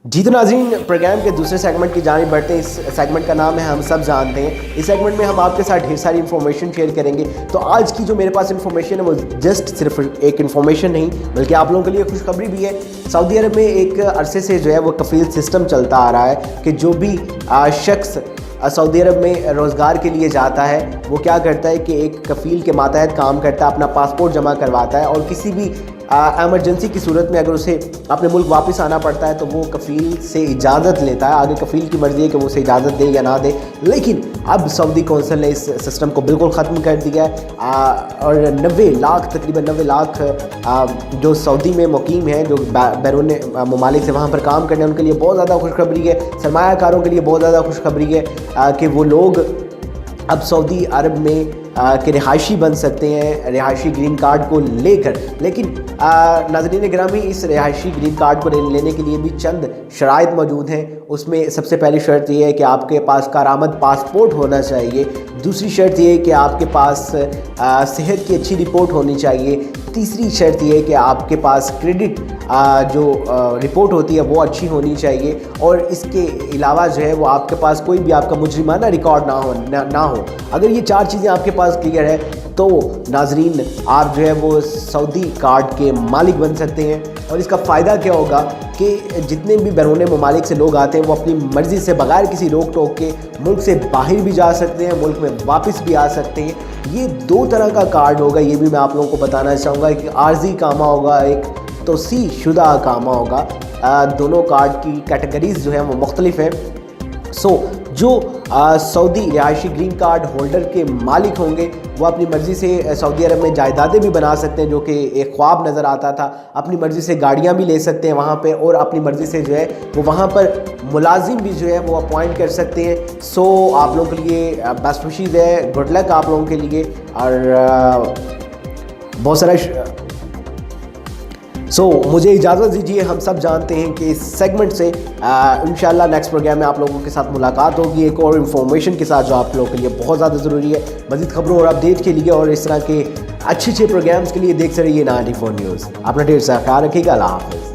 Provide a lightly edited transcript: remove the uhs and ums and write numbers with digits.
जी तो नाज़रीन, प्रोग्राम के दूसरे सेगमेंट की जानिब बढ़ते हैं। इस सेगमेंट का नाम है हम सब जानते हैं। इस सेगमेंट में हम आपके साथ ढेर सारी इन्फॉर्मेशन शेयर करेंगे। तो आज की जो मेरे पास इन्फॉर्मेशन है वो जस्ट सिर्फ एक इन्फॉर्मेशन नहीं बल्कि आप लोगों के लिए खुशखबरी भी है। सऊदी अरब में एक अरसे से जो है वो कफ़ील सिस्टम चलता आ रहा है कि जो भी शख्स सऊदी अरब में रोज़गार के लिए जाता है वो क्या करता है कि एक कफ़ील के मातहत काम करता है, अपना पासपोर्ट जमा करवाता है और किसी भी एमरजेंसी की सूरत में अगर उसे अपने मुल्क वापस आना पड़ता है तो वो कफ़ील से इजाज़त लेता है। आगे कफ़ील की मर्ज़ी है कि वो उसे इजाज़त दे या ना दे, लेकिन अब सऊदी कौंसिल ने इस सिस्टम को बिल्कुल ख़त्म कर दिया है। और 90 लाख तकरीबन 90 लाख जो सऊदी में मुकीम हैं, जो बैरून ममालिक से वहाँ पर काम करने हैं, उनके लिए बहुत ज़्यादा खुशखबरी है। सरमायाकारों के लिए बहुत ज़्यादा खुशखबरी है कि वो लोग अब सऊदी अरब में के रिहायशी बन सकते हैं रिहायशी ग्रीन कार्ड को लेकर। लेकिन नाज़रीन गिरामी, इस रिहायशी ग्रीन कार्ड को लेने के लिए भी चंद शराइत मौजूद हैं। उसमें सबसे पहली शर्त यह है कि आपके पास कारामद पासपोर्ट होना चाहिए। दूसरी शर्त यह है कि आपके पास सेहत की अच्छी रिपोर्ट होनी चाहिए। तीसरी शर्त यह है कि आपके पास क्रेडिट जो रिपोर्ट होती है वो अच्छी होनी चाहिए। और इसके अलावा जो है वो आपके पास कोई भी आपका मुजरिमाना रिकॉर्ड ना हो। अगर ये चार चीज़ें आपके पास क्लियर है तो नाजरीन आप जो है वो सऊदी कार्ड के मालिक बन सकते हैं। और इसका फ़ायदा क्या होगा कि जितने भी बैरून ममालिक से लोग आते हैं वो अपनी मर्ज़ी से बगैर किसी रोक टोक के मुल्क से बाहर भी जा सकते हैं, मुल्क में वापस भी आ सकते हैं। ये दो तरह का कार्ड होगा, ये भी मैं आप लोगों को बताना चाहूँगा। एक आर्जी कामा होगा, एक तोसी शुदा कामा होगा। दोनों कार्ड की कैटेगरीज़ जो हैं वो मुख्तलिफ हैं। जो सऊदी रिहायशी ग्रीन कार्ड होल्डर के मालिक होंगे वो अपनी मर्ज़ी से सऊदी अरब में जायदादें भी बना सकते हैं, जो कि एक ख्वाब नज़र आता था। अपनी मर्ज़ी से गाड़ियाँ भी ले सकते हैं वहाँ पे, और अपनी मर्ज़ी से जो है वो वहाँ पर मुलाजिम भी जो है वो अपॉइंट कर सकते हैं। आप लोगों के लिए बेस्ट विशेज़ है, गुड लक आप लोगों के लिए। और बहुत सारा मुझे इजाज़त दीजिए। हम सब जानते हैं कि इस सेगमेंट से इंशाल्लाह नेक्स्ट प्रोग्राम में आप लोगों के साथ मुलाकात होगी एक और इन्फॉर्मेशन के साथ, जो आप लोगों के लिए बहुत ज़्यादा ज़रूरी है। मज़ीद खबरों और अपडेट के लिए और इस तरह के अच्छे प्रोग्राम्स के लिए देखते रहिए 94 न्यूज़। अपना ढेर सारा ख्याल रखिएगा। अल्लाह हाफ़िज़।